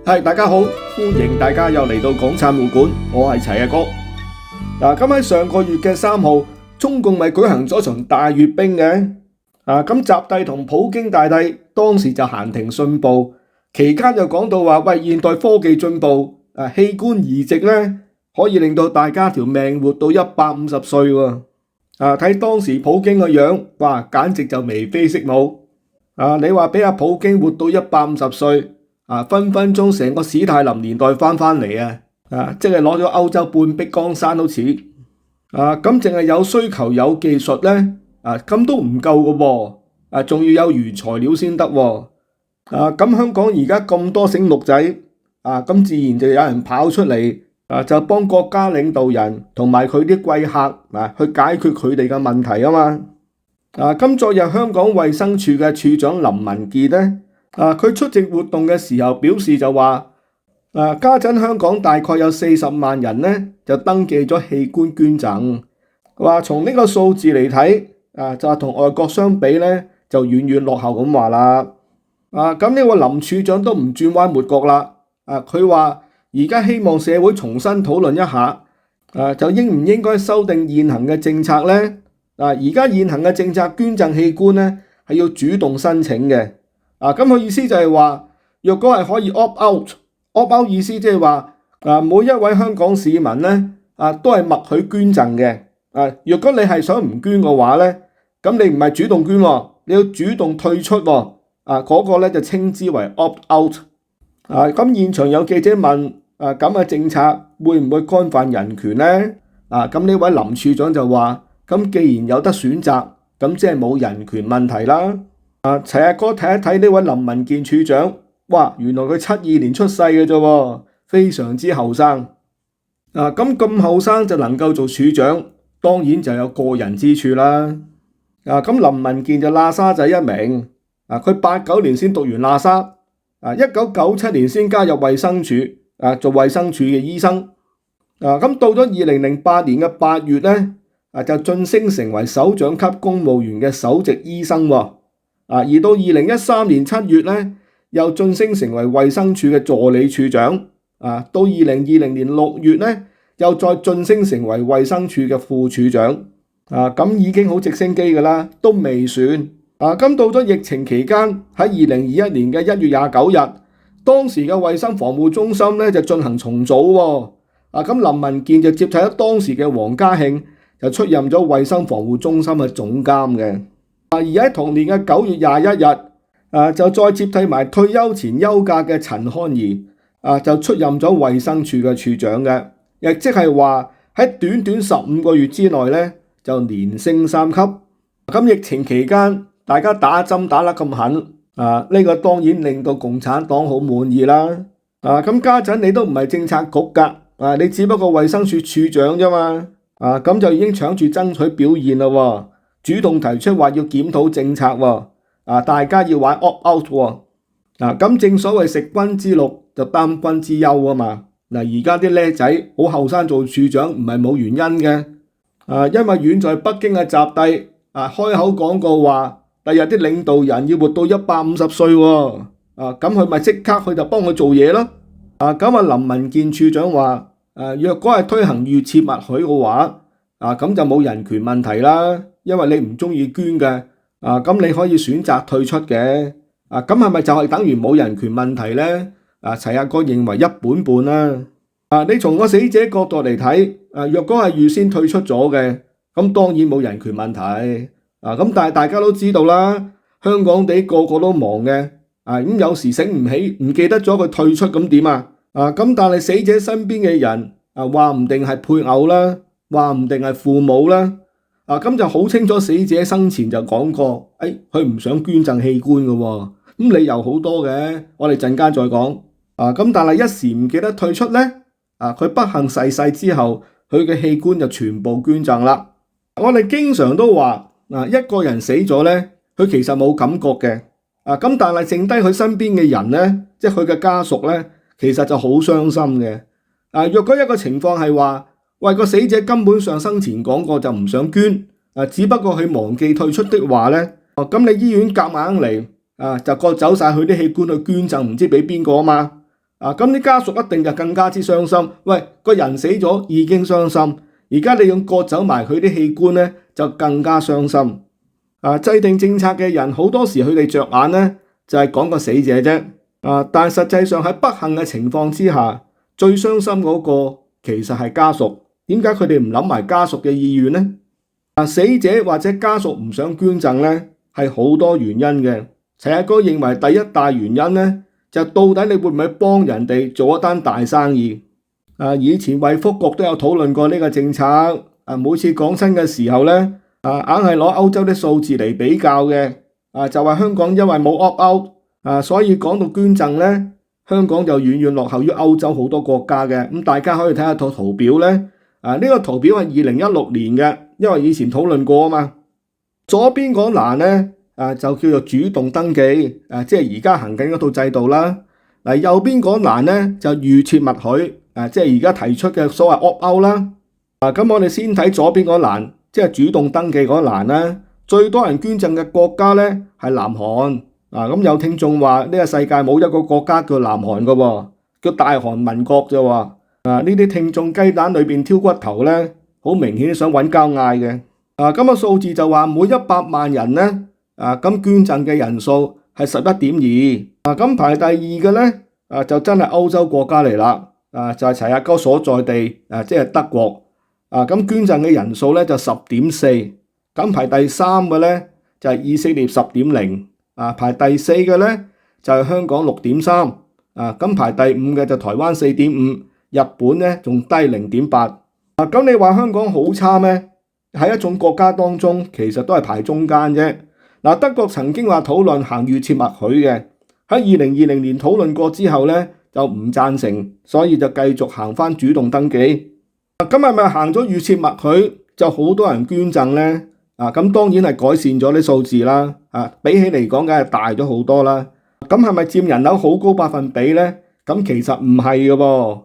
大家好，歡迎大家又嚟到港產會館，我係齊阿哥。咁喺上個月嘅3號，中共咪舉行咗場大閱兵嘅。咁習帝同普京大帝當時就閒庭信步，期間就講到話，喂，現代科技進步，器官移植咧可以令到大家條命活到150歲喎。睇當時普京個樣，哇，簡直就眉飛色舞。你話俾阿普京活到150歲，分分鐘成個史泰林年代翻嚟啊！即係攞咗歐洲半壁江山都似。咁淨係有需求有技術咧，咁都唔夠嘅喎，仲要有原材料先得喎。咁香港而家咁多醒目仔，咁自然就有人跑出嚟，就幫國家領導人同埋佢啲貴客去解決佢哋嘅問題啊嘛。咁昨日香港衛生署嘅署長林文健咧，佢出席活動嘅時候表示就話，家陣香港大概有40萬人咧就登記咗器官捐贈，話從呢個數字嚟睇，就同外國相比咧就遠遠落後咁話啦。咁呢個林署長都唔轉彎抹角啦，佢話而家希望社會重新討論一下，就應唔應該修訂現行嘅政策咧？而家現行嘅政策捐贈器官咧係要主動申請嘅。咁佢意思就係話，若果係可以 opt out 意思即係話，每一位香港市民咧，都係默許捐贈嘅。若果你係想唔捐嘅話咧，咁你唔係主動捐喎，你要主動退出喎。嗰個咧就稱之為 opt out。咁現場有記者問，咁嘅政策會唔會干犯人權咧？咁呢位林處長就話，咁既然有得選擇，咁即係冇人權問題啦。齊阿哥睇一睇呢位林文健處長，哇，原來佢72年出世嘅啫，非常之後生。咁後生就能夠做處長，當然就有過人之處啦。咁林文健就喇沙仔一名，佢89年先讀完喇沙，1997年先加入衛生署，做衛生署嘅醫生。咁到咗2008年嘅8月咧，就晉升成為首長級公務員嘅首席醫生喎。而到2013年7月咧，又晉升成為衛生署嘅助理處長。到2020年6月咧，又再晉升成為衛生署嘅副處長。咁已經好直升機㗎啦，都未算。咁到咗疫情期間，喺2021年嘅1月29日，當時嘅衛生防護中心咧就進行重組喎。咁林文健就接替咗當時嘅黃家慶，就出任咗衛生防護中心嘅總監嘅。而喺同年嘅9月21日，就再接替埋退休前休假嘅陳漢儀，就出任咗衛生署嘅處長嘅，亦即係話喺短短15個月之內咧，就連升3級。咁疫情期間，大家打針打得咁狠，呢個當然令到共產黨好滿意啦。咁家陣你都唔係政策局㗎，你只不過衛生署處長啫嘛，咁就已經搶住爭取表現啦喎。主動提出話要檢討政策喎，大家要玩 opt out 喎。咁正所謂食君之祿就擔君之憂啊嘛。而家啲叻仔好後生做處長唔係冇原因嘅，因為遠在北京嘅習帝開口講過話，第日啲領導人要活到150歲喎。咁佢咪即刻去就幫佢做嘢咯。咁林文健處長話，若果係推行預設默許嘅話，咁就冇人權問題啦。因為你唔中意捐嘅，咁你可以選擇退出嘅，咁係咪就係等於冇人權問題咧？齊阿哥認為一半半啦。你從個死者角度嚟睇，若果係預先退出咗嘅，咁當然冇人權問題。咁但係大家都知道啦，香港地個個都忙嘅，咁有時醒唔起，唔記得咗佢退出咁點啊？咁但係死者身邊嘅人，話唔定係配偶啦，話唔定係父母啦。咁就好清楚，死者生前就講過，佢唔想捐贈器官嘅喎。咁理由好多嘅，我哋陣間再講。咁但係一時唔記得退出咧，佢不幸逝世之後，佢嘅器官就全部捐贈啦。我哋經常都話，一個人死咗咧，佢其實冇感覺嘅。咁但係剩低佢身邊嘅人咧，即係佢嘅家屬咧，其實就好傷心嘅。若果一個情況係話，喂，個死者根本上生前講過就唔想捐，只不過佢忘記退出的話咧，咁你醫院夾硬嚟，就割走晒佢啲器官去捐贈，唔知俾邊個啊嘛。咁啲家屬一定就更加之傷心。喂，個人死咗已經傷心，而家你要割走埋佢啲器官咧，就更加傷心。制定政策嘅人好多時佢哋着眼咧就係講個死者啫。但係實際上喺不幸嘅情況之下，最傷心嗰個其實係家屬。點解佢哋唔諗埋家屬嘅意願呢？死者或者家屬唔想捐贈咧，係好多原因嘅。齊阿哥認為第一大原因咧，就到底你會唔會幫人哋做一單大生意？以前衛福局都有討論過呢個政策。每次講親嘅時候咧，硬係攞歐洲啲數字嚟比較嘅。就話香港因為冇 opt out，所以講到捐贈咧，香港就遠遠落後於歐洲好多國家嘅。咁大家可以睇下套圖表咧。呢個圖表係2016年嘅，因為以前討論過啊嘛。左邊嗰欄咧，就叫做主動登記，即係而家行緊嗰套制度啦。右邊嗰欄咧就預設默許，即係而家提出嘅所謂 opt out 啦。咁我哋先睇左邊嗰欄，即係主動登記嗰欄啦。最多人捐贈嘅國家咧係南韓。咁有聽眾話呢個世界冇一個國家叫南韓㗎喎，叫大韓民國啫喎。呢啲聽眾雞蛋裏邊挑骨頭咧，好明顯想揾交嗌嘅。咁個數字就話每100萬人咧，咁捐贈嘅人數係11.2。咁排第二嘅咧，就真係歐洲國家嚟啦。就係齊阿哥所在地，即係德國。咁捐贈嘅人數咧就10.4。咁排第三嘅咧就係以色列10.0。排第四嘅咧就係香港6.3。咁排第五嘅就台灣4.5。日本咧仲低0.8。咁你話香港好差咩？喺一種國家當中，其實都係排中間啫。德國曾經話討論行預設默許嘅，喺2020年討論過之後咧就唔贊成，所以就繼續行翻主動登記。咁係咪行咗預設默許就好多人捐贈咧？咁當然係改善咗啲數字啦。比起嚟講，梗係大咗好多啦。咁係咪佔人口好高百分比咧？咁其實唔係嘅噃。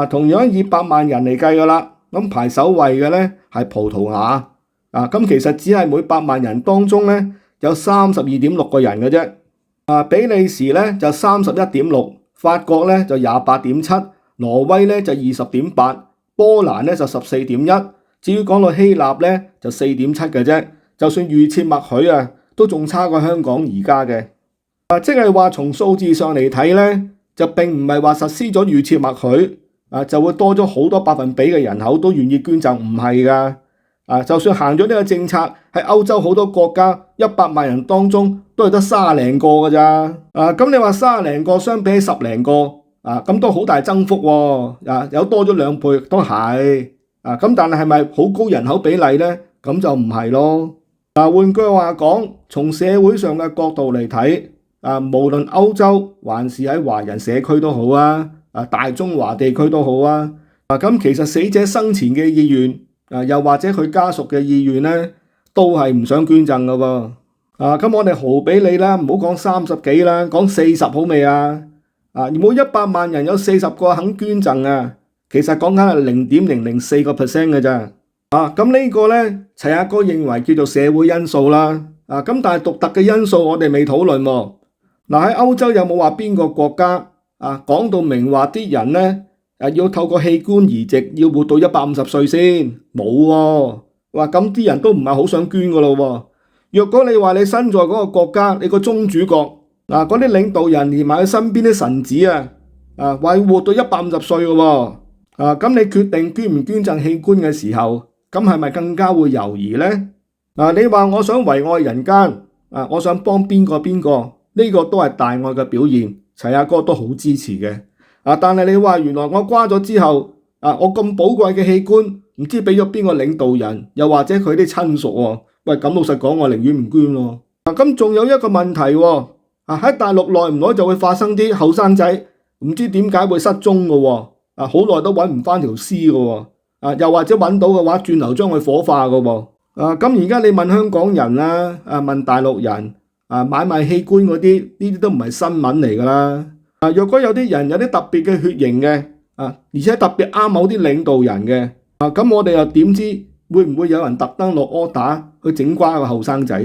同樣以100萬人嚟計噶啦，咁排首位嘅咧係葡萄牙。咁其實只係每100萬人當中咧有32.6個人嘅啫。比利時咧就31.6，法國咧就28.7，挪威咧就20.8，波蘭咧就14.1。至於講到希臘咧就4.7嘅啫。就算預設默許都仲差過香港而家嘅。即係話從數字上嚟睇咧，就並唔係話實施咗預設默許。就會多咗好多百分比嘅人口都願意捐贈，唔係㗎。就算行咗呢個政策，喺歐洲好多國家100萬人當中都係得30零個㗎咋。咁你話30零個相比起10零個，咁都好大增幅喎。有多咗2倍都係。咁但係咪好高人口比例咧？咁就唔係咯。換句話講，從社會上嘅角度嚟睇，無論歐洲還是喺華人社區都好啊。大中華地區都好啊。咁其實死者生前嘅意願，又或者佢家屬嘅意願咧，都係唔想捐贈噶喎。咁我哋豪俾你啦，唔好講30幾啦，講40好未啊？每100萬人有40個肯捐贈啊，其實講緊係0.004% 嘅咋。咁呢個咧，齊阿哥認為叫做社會因素啦。咁但係獨特嘅因素我哋未討論喎。喺歐洲有冇話邊個國家？講到明話啲人咧，要透過器官移植要活到150歲先，冇喎。話咁啲人都唔係好想捐噶咯喎。若果你話你身在嗰個國家，你個宗主國嗰啲領導人連埋佢身邊啲臣子話要活到150歲嘅喎。咁你決定捐唔捐贈器官嘅時候，咁係咪更加會猶豫咧？你話我想為愛人間，我想幫邊個，呢個都係大愛嘅表現。齊阿哥都好支持嘅。但係你話原來我瓜咗之後，我咁寶貴嘅器官唔知俾咗邊個領導人，又或者佢啲親屬喎？喂，咁老實講，我寧願唔捐咯。咁仲有一個問題喎。喺大陸耐唔耐就會發生啲後生仔唔知點解會失蹤嘅喎。好耐都揾唔翻條屍嘅喎。又或者揾到嘅話，轉頭將佢火化嘅喎。咁而家你問香港人啦，問大陸人。買賣器官嗰啲，呢啲都唔係新聞嚟㗎啦。若果有啲人有啲特別嘅血型嘅，而且特別啱某啲領導人嘅，咁我哋又點知會唔會有人特登落 order 去整瓜個後生仔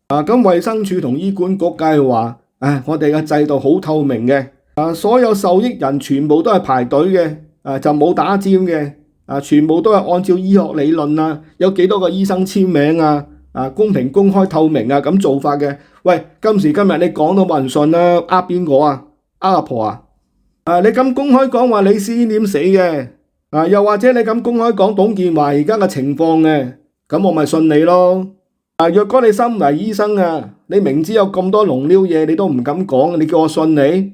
啊？咁衛生署同醫管局梗係話，我哋嘅制度好透明嘅，所有受益人全部都係排隊嘅，就冇打尖嘅，全部都係按照醫學理論啊，有幾多個醫生簽名啊，公平公開透明啊咁做法嘅。喂，今時今日你講到冇人信啦，呃邊個啊？呃阿婆啊？你咁公開講話李思賢點死嘅？又或者你咁公開講董建華而家嘅情況嘅，咁我咪信你咯。若果你身為醫生啊，你明知有咁多龍溜嘢，你都唔敢講，你叫我信你？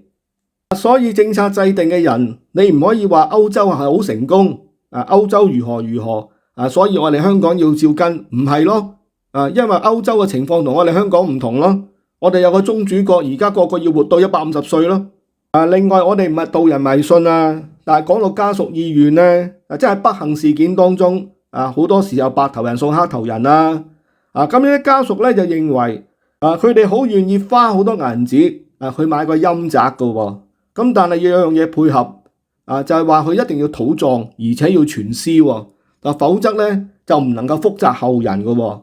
所以政策制定嘅人，你唔可以話歐洲係好成功，歐洲如何如何，所以我哋香港要照跟，唔係咯，因為歐洲嘅情況同我哋香港唔同咯，我哋有個宗主國，而家個個要活到150歲咯。另外我哋唔係導人迷信啊，但係講到家屬意願呢，即係不幸事件當中，好多時候白頭人送黑頭人啦，咁呢啲家屬咧就認為，佢哋好願意花好多銀紙，去買個陰宅噶喎。咁但係要有樣嘢配合，就係話佢一定要土葬，而且要全屍喎，否則咧就唔能夠福澤後人噶喎。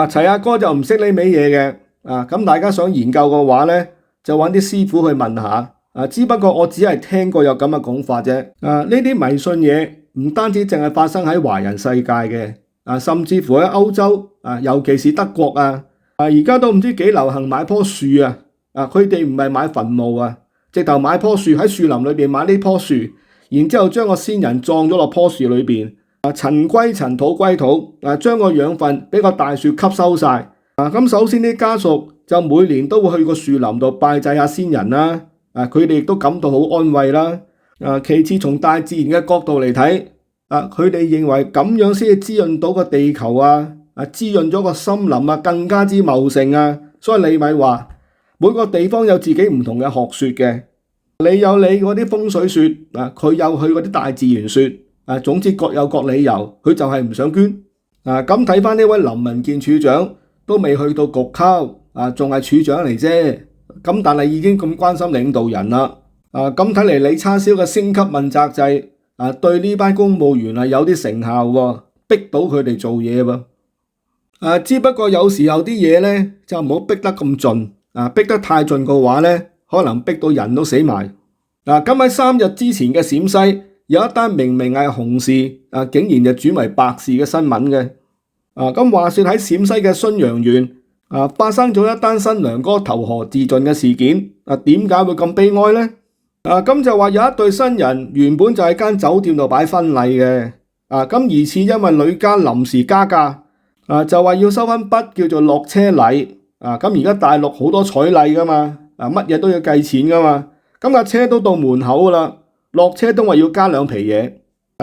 齊阿哥就唔識呢味嘢嘅，咁大家想研究嘅話咧，就揾啲師傅去問下。只不過我只係聽過有咁嘅講法啫。呢啲迷信嘢唔單止淨係發生喺華人世界嘅，甚至乎喺歐洲，尤其是德國而家都唔知幾流行買棵樹佢哋唔係買墳墓直頭買棵樹喺樹林裏邊買呢棵樹，然之後將個先人葬咗落棵樹裏邊，塵歸塵土歸土，將個養分俾個大樹吸收晒。咁首先啲家屬就每年都會去個樹林度拜祭下先人啦，佢哋亦都感到好安慰啦。其次從大自然嘅角度嚟睇，佢哋認為咁樣先至滋潤到個地球滋潤咗個森林更加之茂盛所以你咪話每個地方有自己唔同嘅學說嘅，你有你嗰啲風水說，佢有佢嗰啲大自然說，總之各有各理由，佢就係唔想捐。咁睇翻呢位林文健處長都未去到局級，仲係處長嚟啫。咁但係已經咁關心領導人啦。咁睇嚟李叉燒嘅升級問責制對呢班公務員有啲成效喎，逼到佢哋做嘢喎。只不過有時候啲嘢咧就唔好逼得咁盡。逼得太盡嘅話咧，可能逼到人都死埋。咁喺3日之前嘅陝西有一單明明係紅事，竟然就轉為白事嘅新聞嘅。咁話說喺陝西嘅浚陽縣發生咗一單新娘哥投河自盡嘅事件。點解會咁悲哀呢？咁就話有一對新人原本就喺間酒店度擺婚禮嘅。咁疑似因為女家臨時加價，就話要收翻筆叫做落車禮。咁而家大陸好多彩禮噶嘛，乜嘢都要計錢噶嘛。咁架車都到門口噶啦，落車都話要加2皮嘢。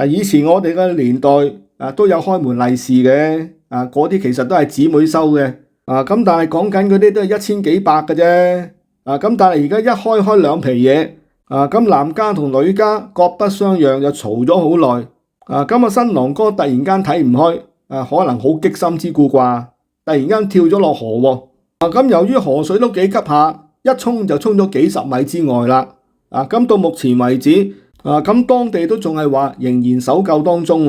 以前我哋嘅年代都有開門利是嘅，嗰啲其實都係姊妹收嘅。咁但係講緊嗰啲都係1000幾百嘅啫。咁但係而家一開2皮嘢，咁男家同女家各不相讓，就嘈咗好耐。咁新郎哥突然間睇唔開，可能好激心之故啩，突然間跳咗落河喎。咁由於河水都幾急下，一沖就沖咗幾十米之外啦。咁到目前為止，咁當地都仲係話仍然搜救當中，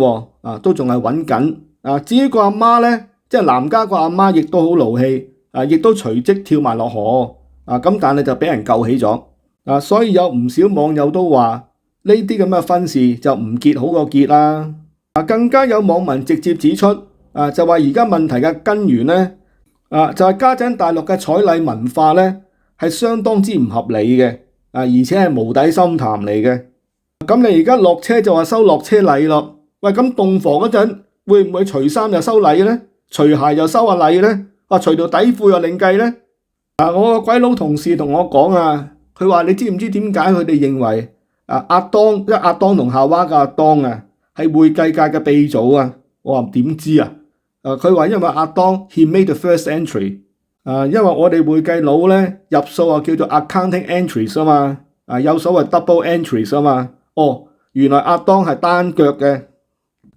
都仲係揾緊。至於個阿媽呢，即係男家個阿媽，亦都好勞氣，亦都隨即跳埋落河。咁但係就俾人救起咗。所以有唔少網友都話呢啲咁嘅婚事就唔結好過結啦。更加有網民直接指出，就話而家問題嘅根源呢，就係家陣大陸嘅彩禮文化咧，係相當之唔合理嘅，而且係無底深潭嚟嘅。咁你而家落車就話收落車禮咯，喂，咁洞房嗰陣會唔會除衫又收禮咧？除鞋又收下禮咧？除條底褲又另計咧？我個鬼佬同事同我講佢話你知唔知點解佢哋認為亞當，即係亞當同夏娃嘅亞當係會計界嘅鼻祖我話點知佢話因為亞當 he made the first entry， 因為我哋會計佬咧入數叫做 accounting entries 嘛，有所謂 double entries 嘛。原來亞當係單腳嘅，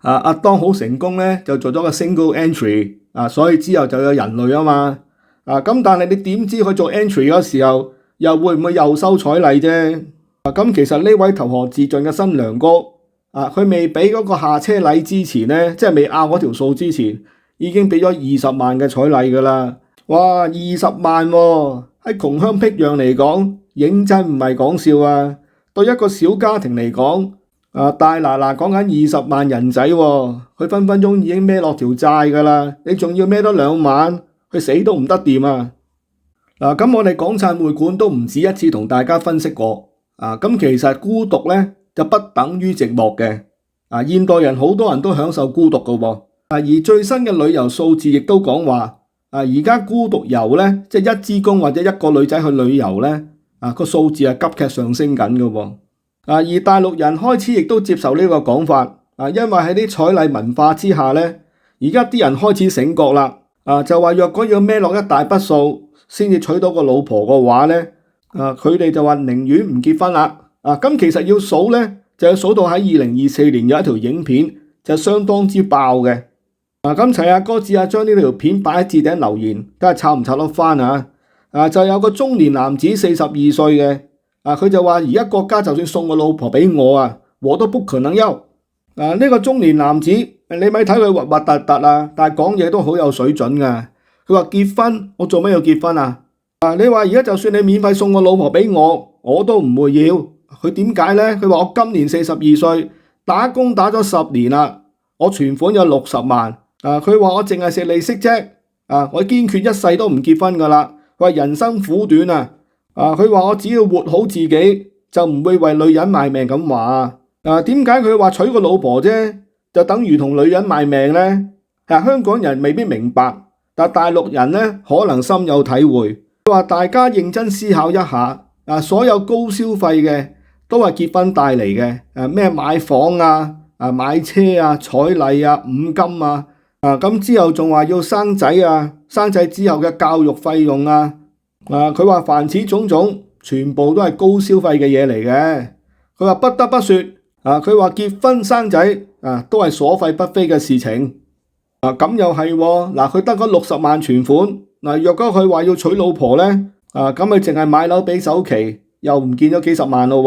亞當好成功咧就做咗個 single entry，所以之後就有人類嘛。咁但係你點知佢做 entry 嗰時候又會唔會又收彩禮啫？咁其實呢位投河自盡嘅新娘哥，佢未俾嗰個下車禮之前咧，即係未拗嗰條數之前，已經俾咗20萬嘅彩禮噶啦。哇，20萬喎，喺窮鄉僻壤嚟講，認真唔係講笑對一個小家庭嚟講，大嗱嗱講緊20萬人仔喎，佢分分鐘已經孭落條債㗎啦，你仲要孭多2萬，佢死都唔得掂啊！咁我哋港燦會館都唔止一次同大家分析過，咁其實孤獨呢就不等於寂寞嘅，現代人好多人都享受孤獨㗎喎，而最新嘅旅遊數字亦都講話，而家孤獨遊呢，即係一支公或者一個女仔去旅遊呢，個數字係急劇上升緊㗎喎，而大陸人開始亦都接受呢個講法，因為喺啲彩禮文化之下呢，而家啲人開始醒覺啦，就話若果要孭落一大筆數先至娶到個老婆嘅話呢，佢哋就話寧願唔結婚啦。咁其實要數呢，就要數到喺2024年有一條影片就相當之爆嘅。咁齊阿哥試下將呢條片擺喺置頂留言，睇下抄唔抄得翻啊！就有個中年男子42歲嘅，佢就話而家國家就算送個老婆俾我都不可能要。呢個中年男子，你咪睇佢核核突突啊，但係講嘢都好有水準噶。佢話結婚，我做咩要結婚啊？你話而家就算你免費送個老婆俾我都唔會要。佢點解呢？佢話我今年42歲，打工打咗10年啦，我存款有60萬。佢話我淨係食利息啫。我堅決一世都唔結婚噶啦。佢話人生苦短啊。佢話我只要活好自己，就唔會為女人賣命咁話。點解佢話娶個老婆啫，就等於同女人賣命呢？香港人未必明白。但大陸人呢，可能深有體會。佢話大家認真思考一下，所有高消費嘅都係結婚帶嚟嘅，咩買房買車彩禮五金咁之後仲話要生仔生仔之後嘅教育費用佢話凡此種種全部都係高消費嘅嘢嚟嘅。佢話不得不說，佢話結婚生仔都係所費不菲嘅事情。咁又係喎，佢得嗰60萬存款，若果佢話要娶老婆呢，咁佢淨係買樓俾首期，又唔見咗幾十萬咯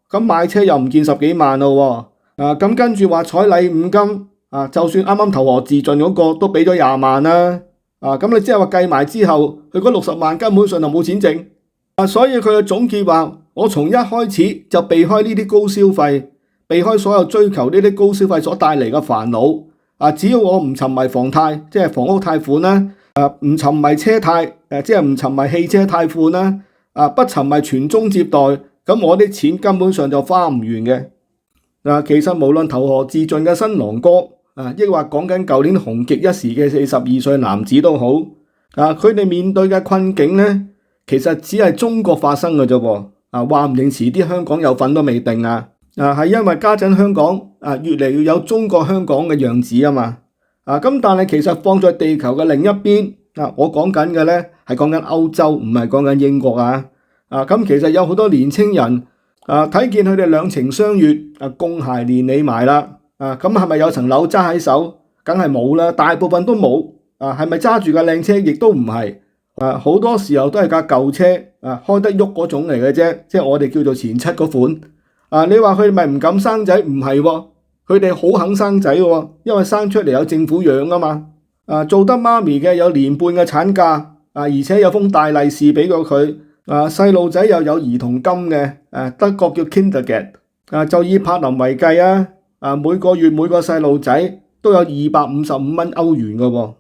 喎，咁買車又唔見10幾萬咯喎，咁跟住話彩禮五金，就算啱啱投河自盡嗰個都俾咗20萬啦，咁你即係話計埋之後，佢嗰60萬根本上就冇錢剩，所以佢嘅總結話，我從一開始就避開呢啲高消費，避開所有追求呢啲高消費所帶嚟嘅煩惱。只要我唔沉迷房貸，即係房屋貸款啦，唔沉迷車貸，即係唔沉迷汽車貸款啦，不沉迷傳宗接代，咁我啲錢根本上就花唔完嘅。其實無論投河自盡嘅新郎哥，抑或講緊舊年紅極一時嘅42歲男子都好，佢哋面對嘅困境呢，其實只係中國發生嘅啫喎，話唔定遲啲香港有份都未定啊！係因為家陣香港越嚟越有中國香港嘅樣子啊嘛，咁但係其實放在地球嘅另一邊，我講緊嘅呢係講緊歐洲，唔係講緊英國咁其實有好多年青人睇見佢哋兩情相悅，共諧連理埋啦，咁係咪有層樓揸喺手？梗係冇啦，大部分都冇，係咪揸住架靚車？亦都唔係，好多時候都係架舊車，開得喐嗰種嚟嘅啫，即係我哋叫做前七嗰款。你話佢哋咪唔敢生仔？唔係喎，佢哋好肯生仔喎，因為生出嚟有政府養啊嘛。做得媽咪嘅有年半嘅產假，而且有封大利是俾過佢。細路仔又有兒童金嘅，德國叫 Kindergeld。就以柏林為計每個月每個細路仔都有255蚊歐元嘅喎。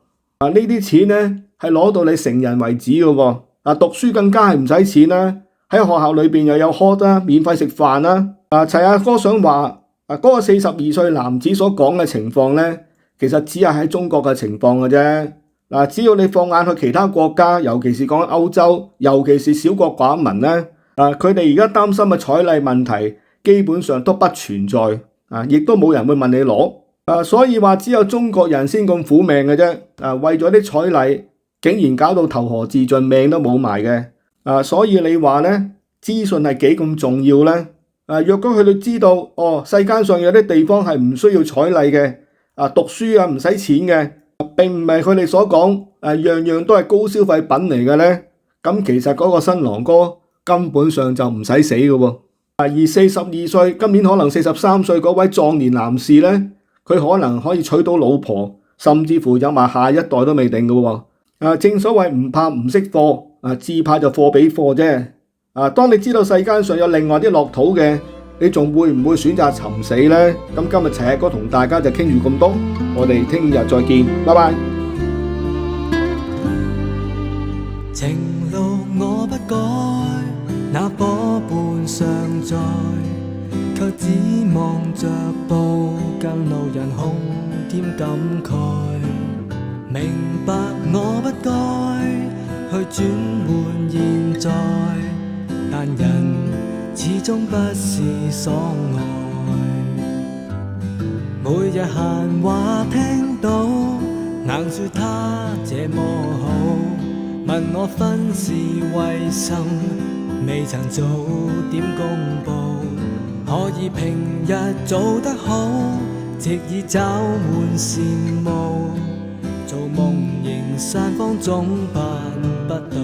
呢啲錢呢係攞到你成人為止嘅喎。讀書更加係唔使錢啦，喺學校裏邊又有 hot 啦，免費食飯啦。齊阿哥想話，嗰個42歲男子所講嘅情況呢，其實只係喺中國嘅情況嘅啫。只要你放眼去其他國家，尤其是講歐洲，尤其是小國寡民呢，佢哋而家擔心嘅彩禮問題，基本上都不存在，亦都冇人會問你攞。所以話只有中國人先咁苦命嘅啫。為咗啲彩禮，竟然搞到投河自盡，命都冇埋嘅。所以你話呢，資訊係幾咁重要呢？若果佢哋知道，世間上有啲地方係唔需要彩禮嘅，讀書唔使錢嘅，並唔係佢哋所講，樣樣都係高消費品嚟嘅呢。咁其實嗰個新郎哥根本上就唔使死嘅喎。而42歲，今年可能43歲嗰位壯年男士呢，佢可能可以娶到老婆，甚至乎有埋下一代都未定嘅喎。正所謂唔怕唔識貨，只怕就貨比貨啫。當你知道世間上有另外啲樂土嘅，你仲會唔會選擇尋死呢？咁今日齊阿哥同大家就傾住咁多，我哋聽日再見，拜拜。情路我不改，那夥伴尚在，卻只望着步近路人空添感慨。明白我不該去轉換現在，但人始終不是所愛。每日閒話聽到，硬說他這麼好，問我婚事為甚未曾早點公佈，可以平日做得好，藉以找滿羨慕，做夢仍散方總辦不到。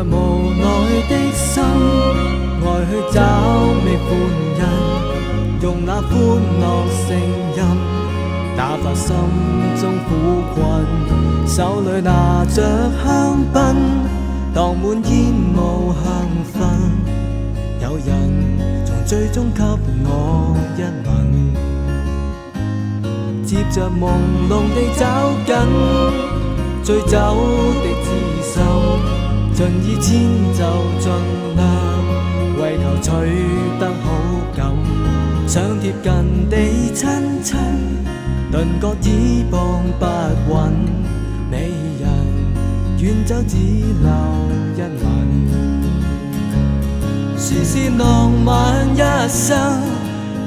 無奈的心，愛去找覓歡欣，用那歡樂聲音打發心中苦困，手裏拿着香檳，蕩滿煙霧香薰，有人從最終給我一吻，接着朦朧地找緊醉酒的知心，盡以遷就盡量，為求取得好感，想貼近地親親，頓覺倚傍不穩，美人遠走只留一吻，說是浪漫一生，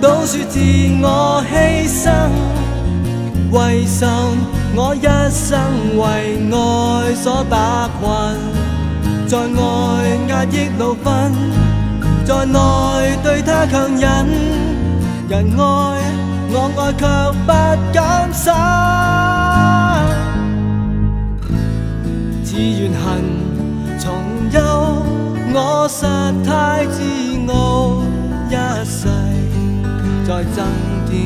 都說自我犧牲，為甚我一生為愛所打困，在外壓抑怒憤，在內對他強忍，人愛我愛卻不敢生，自怨恨重憂，我實太自傲，一世再增添